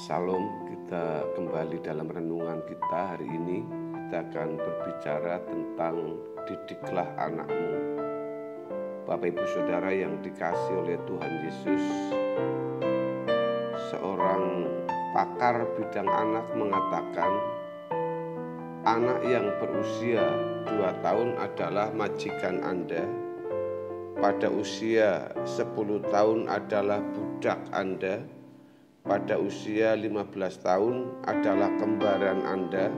Salam, kita kembali dalam renungan kita hari ini. Kita akan berbicara tentang didiklah anakmu. Bapak Ibu Saudara yang dikasihi oleh Tuhan Yesus, seorang pakar bidang anak mengatakan anak yang berusia 2 tahun adalah majikan Anda, pada usia 10 tahun adalah budak Anda, pada usia 15 tahun adalah kembaran Anda,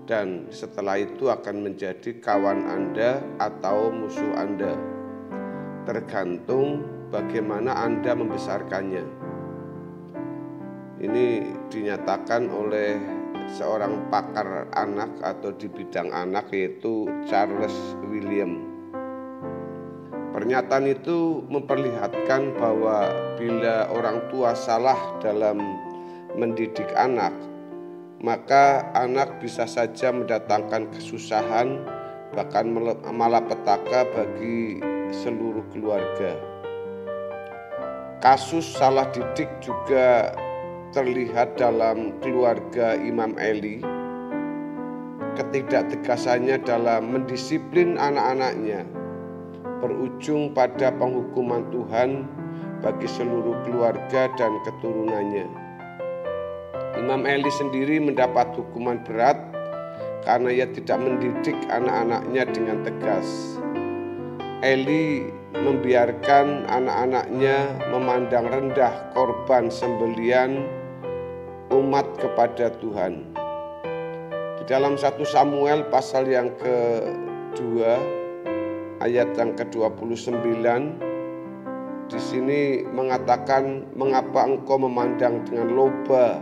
dan setelah itu akan menjadi kawan Anda atau musuh Anda. Tergantung bagaimana Anda membesarkannya. Ini dinyatakan oleh seorang pakar anak atau di bidang anak, yaitu Charles William. Pernyataan itu memperlihatkan bahwa bila orang tua salah dalam mendidik anak, maka anak bisa saja mendatangkan kesusahan, bahkan malapetaka bagi seluruh keluarga. Kasus salah didik juga terlihat dalam keluarga Imam Eli. Ketidaktegasannya dalam mendisiplin anak-anaknya berujung pada penghukuman Tuhan bagi seluruh keluarga dan keturunannya. Imam Eli sendiri mendapat hukuman berat karena ia tidak mendidik anak-anaknya dengan tegas. Eli membiarkan anak-anaknya memandang rendah korban sembelian umat kepada Tuhan. Di dalam 1 Samuel pasal yang kedua ayat yang ke-29, di sini mengatakan, mengapa engkau memandang dengan loba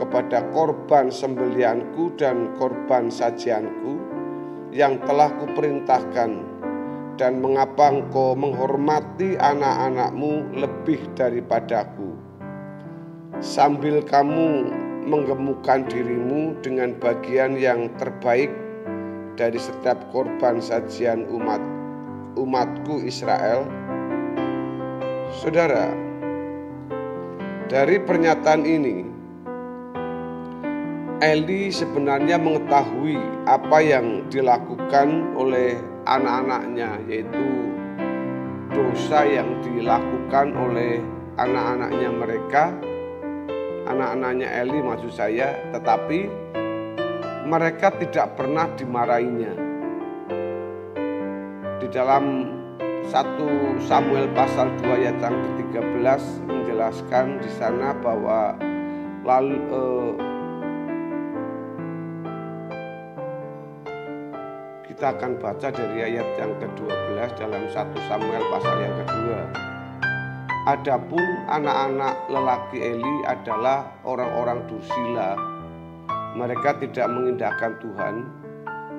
kepada korban sembelianku dan korban sajianku yang telah kuperintahkan, dan mengapa engkau menghormati anak-anakmu lebih daripadaku, sambil kamu menggemukkan dirimu dengan bagian yang terbaik dari setiap korban sajian umatku Israel. Saudara, dari pernyataan ini, Eli sebenarnya mengetahui apa yang dilakukan oleh anak-anaknya, yaitu dosa yang dilakukan oleh anak-anaknya mereka, anak-anaknya Eli maksud saya, tetapi mereka tidak pernah dimarahinya. Di dalam 1 Samuel pasal 2 ayat yang ke-13 menjelaskan di sana bahwa kita akan baca dari ayat yang ke-12 dalam 1 Samuel pasal yang kedua. Adapun anak-anak lelaki Eli adalah orang-orang dursila. Mereka tidak mengindahkan Tuhan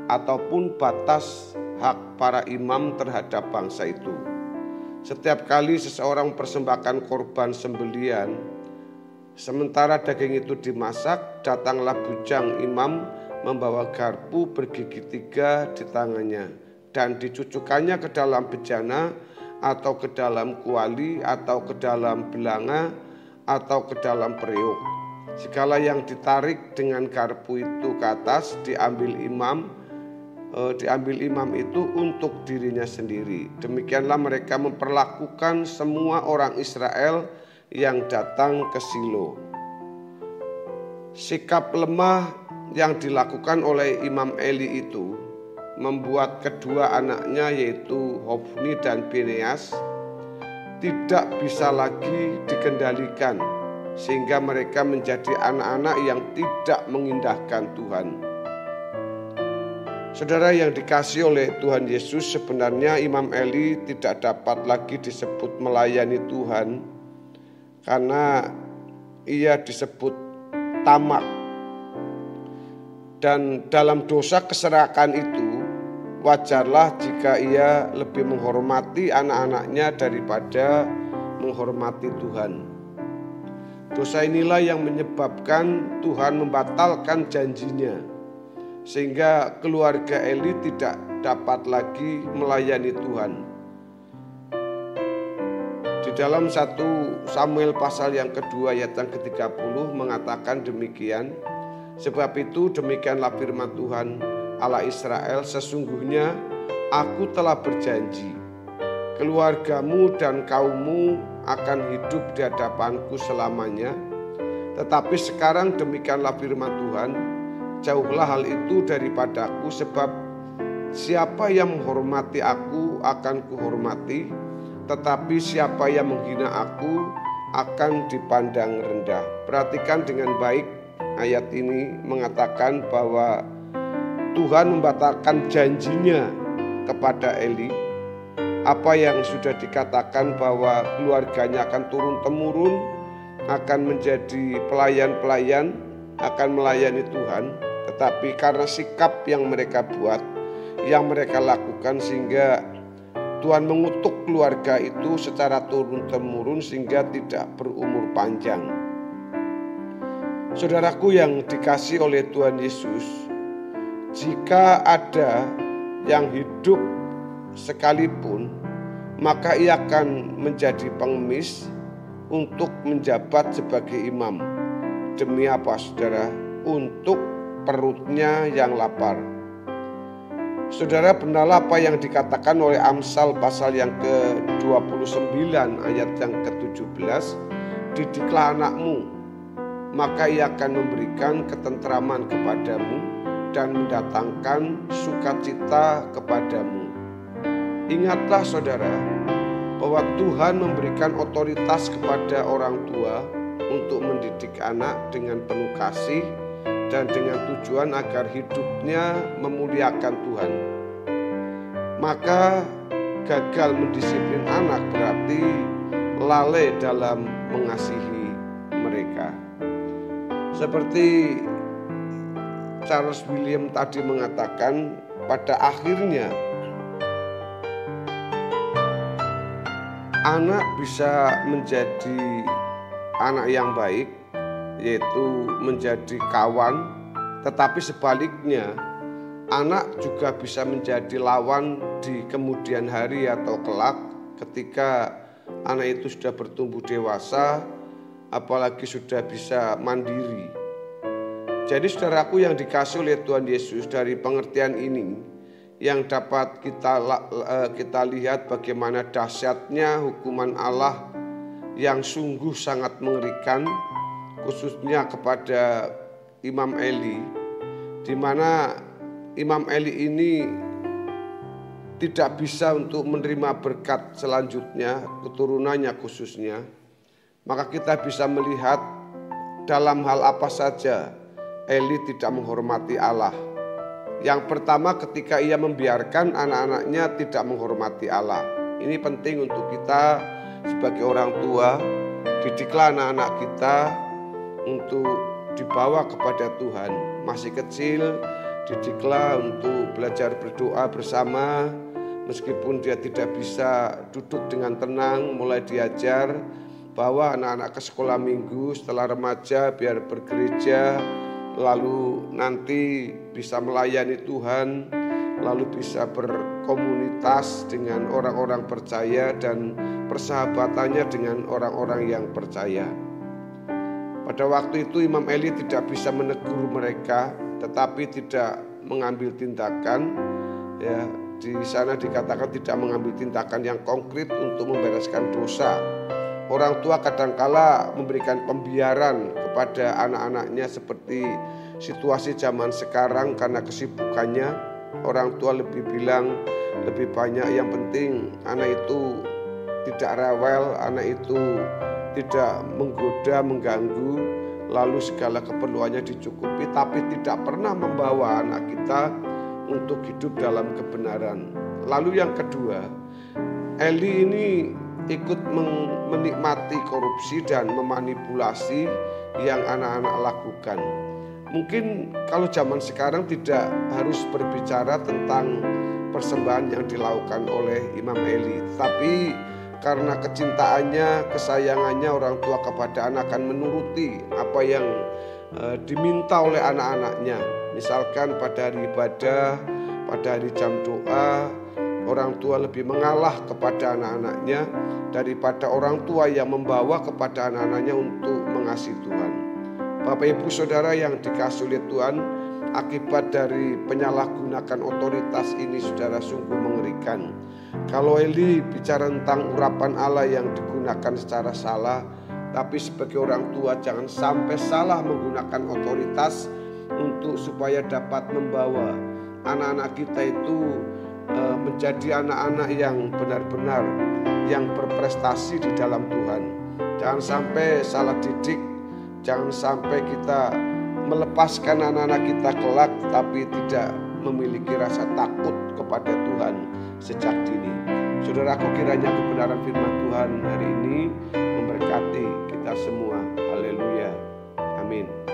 ataupun batas hak para imam terhadap bangsa itu. Setiap kali seseorang mempersembahkan korban sembelian, sementara daging itu dimasak, datanglah bujang imam membawa garpu bergigi 3 di tangannya, dan dicucukkannya ke dalam bejana atau ke dalam kuali atau ke dalam belanga atau ke dalam periuk. Segala yang ditarik dengan garpu itu ke atas diambil imam itu untuk dirinya sendiri. Demikianlah mereka memperlakukan semua orang Israel yang datang ke Shilo. Sikap lemah yang dilakukan oleh Imam Eli itu membuat kedua anaknya, yaitu Hofni dan Fineas, tidak bisa lagi dikendalikan, sehingga mereka menjadi anak-anak yang tidak mengindahkan Tuhan. Saudara yang dikasihi oleh Tuhan Yesus, sebenarnya Imam Eli tidak dapat lagi disebut melayani Tuhan karena ia disebut tamak. Dan dalam dosa keserakan itu, wajarlah jika ia lebih menghormati anak-anaknya daripada menghormati Tuhan. Dosa inilah yang menyebabkan Tuhan membatalkan janjinya, sehingga keluarga Eli tidak dapat lagi melayani Tuhan. Di dalam 1 Samuel pasal yang kedua ayat yang ke-30 mengatakan demikian, sebab itu demikianlah firman Tuhan Allah Israel, sesungguhnya aku telah berjanji, keluargamu dan kaummu akan hidup di hadapanku selamanya. Tetapi sekarang demikianlah firman Tuhan, jauhlah hal itu daripadaku, sebab siapa yang menghormati aku akan kuhormati, tetapi siapa yang menghina aku akan dipandang rendah. Perhatikan dengan baik, ayat ini mengatakan bahwa Tuhan membatalkan janjinya kepada Eli. Apa yang sudah dikatakan bahwa keluarganya akan turun-temurun, akan menjadi pelayan-pelayan, akan melayani Tuhan. Tetapi karena sikap yang mereka buat, yang mereka lakukan, sehingga Tuhan mengutuk keluarga itu secara turun-temurun sehingga tidak berumur panjang. Saudaraku yang dikasihi oleh Tuhan Yesus, jika ada yang hidup sekalipun, maka ia akan menjadi pengemis untuk menjabat sebagai imam. Demi apa, saudara? Untuk perutnya yang lapar. Saudara, benarlah apa yang dikatakan oleh Amsal pasal yang ke-29 ayat yang ke-17, didiklah anakmu, maka ia akan memberikan ketentraman kepadamu dan mendatangkan sukacita kepadamu. Ingatlah saudara, bahwa Tuhan memberikan otoritas kepada orang tua untuk mendidik anak dengan penuh kasih dan dengan tujuan agar hidupnya memuliakan Tuhan. Maka gagal mendisiplin anak berarti lalai dalam mengasihi mereka. Seperti Charles William tadi mengatakan, pada akhirnya anak bisa menjadi anak yang baik, yaitu menjadi kawan, tetapi sebaliknya anak juga bisa menjadi lawan di kemudian hari atau kelak ketika anak itu sudah bertumbuh dewasa, apalagi sudah bisa mandiri. Jadi saudaraku yang dikasihi oleh Tuhan Yesus, dari pengertian ini yang dapat kita lihat bagaimana dahsyatnya hukuman Allah yang sungguh sangat mengerikan, khususnya kepada Imam Eli, di mana Imam Eli ini tidak bisa untuk menerima berkat selanjutnya, keturunannya khususnya. Maka kita bisa melihat dalam hal apa saja Eli tidak menghormati Allah. Yang pertama, ketika ia membiarkan anak-anaknya tidak menghormati Allah. Ini penting untuk kita sebagai orang tua. Didiklah anak-anak kita untuk dibawa kepada Tuhan. Masih kecil, didiklah untuk belajar berdoa bersama. Meskipun dia tidak bisa duduk dengan tenang, mulai diajar. Bawa anak-anak ke sekolah minggu, setelah remaja biar bergereja, lalu nanti bisa melayani Tuhan, lalu bisa berkomunitas dengan orang-orang percaya dan persahabatannya dengan orang-orang yang percaya. Pada waktu itu Imam Eli tidak bisa menegur mereka, tetapi tidak mengambil tindakan. Ya, di sana dikatakan tidak mengambil tindakan yang konkret untuk membereskan dosa. Orang tua kadangkala memberikan pembiaran kepada anak-anaknya seperti situasi zaman sekarang karena kesibukannya. Orang tua lebih bilang lebih banyak, yang penting anak itu tidak rewel, anak itu tidak menggoda, mengganggu, lalu segala keperluannya dicukupi, tapi tidak pernah membawa anak kita untuk hidup dalam kebenaran. Lalu yang kedua, Eli ini ikut menikmati korupsi dan memanipulasi yang anak-anak lakukan. Mungkin kalau zaman sekarang tidak harus berbicara tentang persembahan yang dilakukan oleh Imam Eli, tapi karena kecintaannya, kesayangannya orang tua kepada anak akan menuruti apa yang diminta oleh anak-anaknya. Misalkan pada hari ibadah, pada hari jam doa, Orang tua lebih mengalah kepada anak-anaknya daripada orang tua yang membawa kepada anak-anaknya untuk mengasihi Tuhan. Bapak Ibu Saudara yang dikasihi oleh Tuhan, akibat dari penyalahgunakan otoritas ini saudara sungguh mengerikan. Kalau Eli bicara tentang urapan Allah yang digunakan secara salah, tapi sebagai orang tua jangan sampai salah menggunakan otoritas untuk supaya dapat membawa anak-anak kita itu menjadi anak-anak yang benar-benar yang berprestasi di dalam Tuhan. Jangan sampai salah didik, jangan sampai kita melepaskan anak-anak kita kelak tapi tidak memiliki rasa takut kepada Tuhan sejak dini. Saudaraku, kiranya kebenaran firman Tuhan hari ini memberkati kita semua. Haleluya. Amin.